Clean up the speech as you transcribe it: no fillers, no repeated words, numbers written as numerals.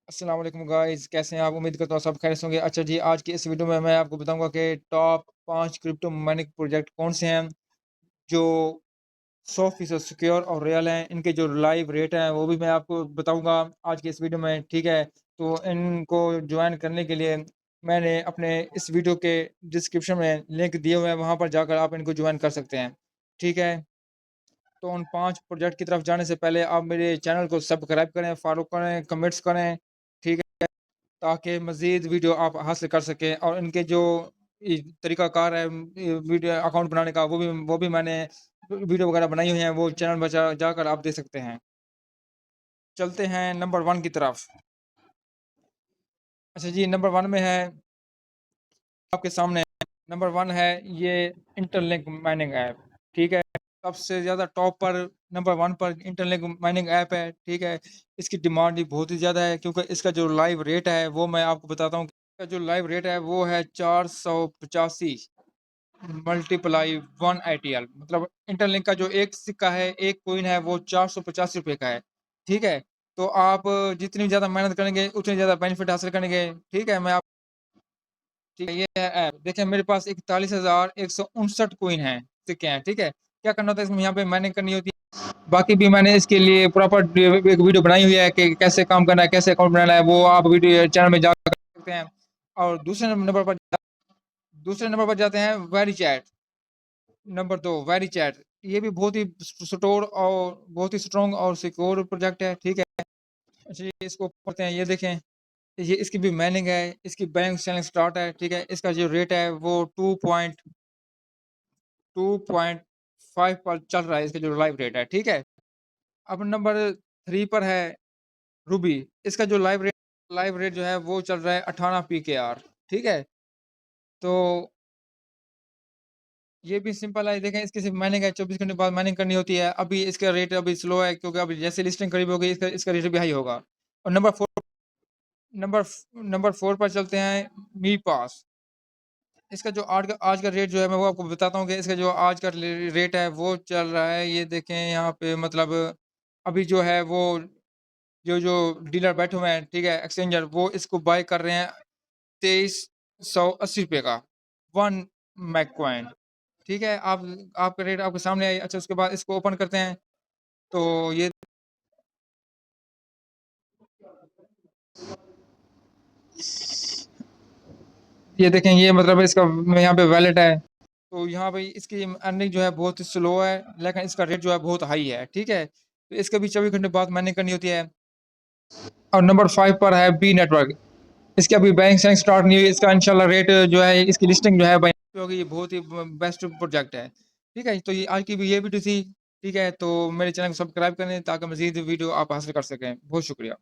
अस्सलाम वालेकुम गाइस, कैसे हैं आप? उम्मीद करता हूँ सब खैरियत से होंगे। अच्छा जी, आज की इस वीडियो में मैं आपको बताऊंगा कि टॉप 5 क्रिप्टो माइनिंग प्रोजेक्ट कौन से हैं जो 100% सिक्योर और रियल हैं। इनके जो लाइव रेट हैं वो भी मैं आपको बताऊंगा आज की इस वीडियो में, ठीक है। तो इनको ज्वाइन करने के लिए मैंने अपने इस वीडियो के डिस्क्रिप्शन में लिंक दिए हुए हैं, वहां पर जाकर आप इनको ज्वाइन कर सकते हैं, ठीक है। तो उन 5 प्रोजेक्ट की तरफ जाने से पहले आप मेरे चैनल को सब्सक्राइब करें, फॉलो करें, कमेंट्स करें, ठीक है, ताकि मज़ीद वीडियो आप हासिल कर सकें। और इनके जो तरीक़ाकार है वीडियो अकाउंट बनाने का, वो भी मैंने वीडियो वगैरह बनाई हुई हैं, वो चैनल में जाकर आप देख सकते हैं। चलते हैं नंबर 1 की तरफ। अच्छा जी, नंबर 1 में है आपके सामने, नंबर 1 है ये इंटरलिंक माइनिंग ऐप, ठीक है। सबसे ज़्यादा टॉप पर नंबर 1 पर इंटरलिंक माइनिंग ऐप है, ठीक है। इसकी डिमांड भी बहुत ही ज़्यादा है क्योंकि इसका जो लाइव रेट है वो मैं आपको बताता हूँ। इसका जो लाइव रेट है वो है 485 मल्टीप्लाई 1 ITL, मतलब इंटरलिंक का जो एक सिक्का है, एक कॉइन है, वो 485 रुपए का है, ठीक है। तो आप जितनी ज़्यादा मेहनत करेंगे उतनी ज़्यादा बेनिफिट हासिल करेंगे, ठीक है। ठीक है, ये है ऐप। देखिए मेरे पास 41,159 कॉइन हैं, सिक्के हैं, ठीक है। क्या करना होता है इसमें, यहाँ पे माइनिंग करनी होती है। बाकी भी मैंने इसके लिए प्रॉपर एक वीडियो बनाई हुई है कि कैसे काम करना है, कैसे अकाउंट बनाना है, वो आप वीडियो चैनल में जाकर कर सकते हैं। और दूसरे नंबर पर जाते हैं very chat. Number 2 very chat, ये भी बहुत ही स्टोर और बहुत ही स्ट्रॉन्ग और सिक्योर प्रोजेक्ट है, ठीक है। अच्छा जी, इसको पढ़ते हैं, ये देखें, ये इसकी भी माइनिंग है, इसकी बैंक चैनल स्टार्ट है, ठीक है। इसका जो रेट है वो 2.5 पर चल रहा है, इसका जो लाइव रेट है, ठीक है। अब नंबर 3 पर है रूबी। इसका जो लाइव रेट जो है वो चल रहा है 18 PKR, ठीक है। तो ये भी सिंपल है, देखें इसकी सिर्फ माइनिंग है, 24 घंटे बाद माइनिंग करनी होती है। अभी इसका रेट अभी स्लो है क्योंकि अभी जैसे लिस्टिंग करीब होगी इसका रेट भी हाई होगा। और नंबर नंबर 4 पर चलते हैं मी पास। इसका जो आज का रेट जो है मैं वो आपको बताता हूँ कि इसका जो आज का रेट है वो चल रहा है, ये देखें यहाँ पे, मतलब अभी जो है वो जो डीलर बैठे हुए हैं, ठीक है, एक्सचेंजर, वो इसको बाय कर रहे हैं 2380 रुपये का 1 मैक कॉइन, ठीक है। आपका रेट आपके सामने है। अच्छा, उसके बाद इसको ओपन करते हैं तो ये देखें, ये मतलब इसका यहाँ पे वैलेट है। तो यहाँ पे इसकी अर्निंग जो है बहुत ही स्लो है, लेकिन इसका रेट जो है बहुत हाई है, ठीक है। तो इसका भी 24 घंटे बाद माइनिंग करनी होती है। और नंबर 5 पर है बी नेटवर्क। इसकी अभी बैंक सैंक स्टार्ट नहीं हुई, इसका इंशाल्लाह रेट जो है, इसकी लिस्टिंग जो है होगी। ये बहुत ही बेस्ट प्रोजेक्ट है, ठीक है। तो ये आज की भी ये वीडियो थी, ठीक है। तो मेरे चैनल को सब्सक्राइब करें ताकि मजीद वीडियो आप हासिल कर सकें। बहुत शुक्रिया।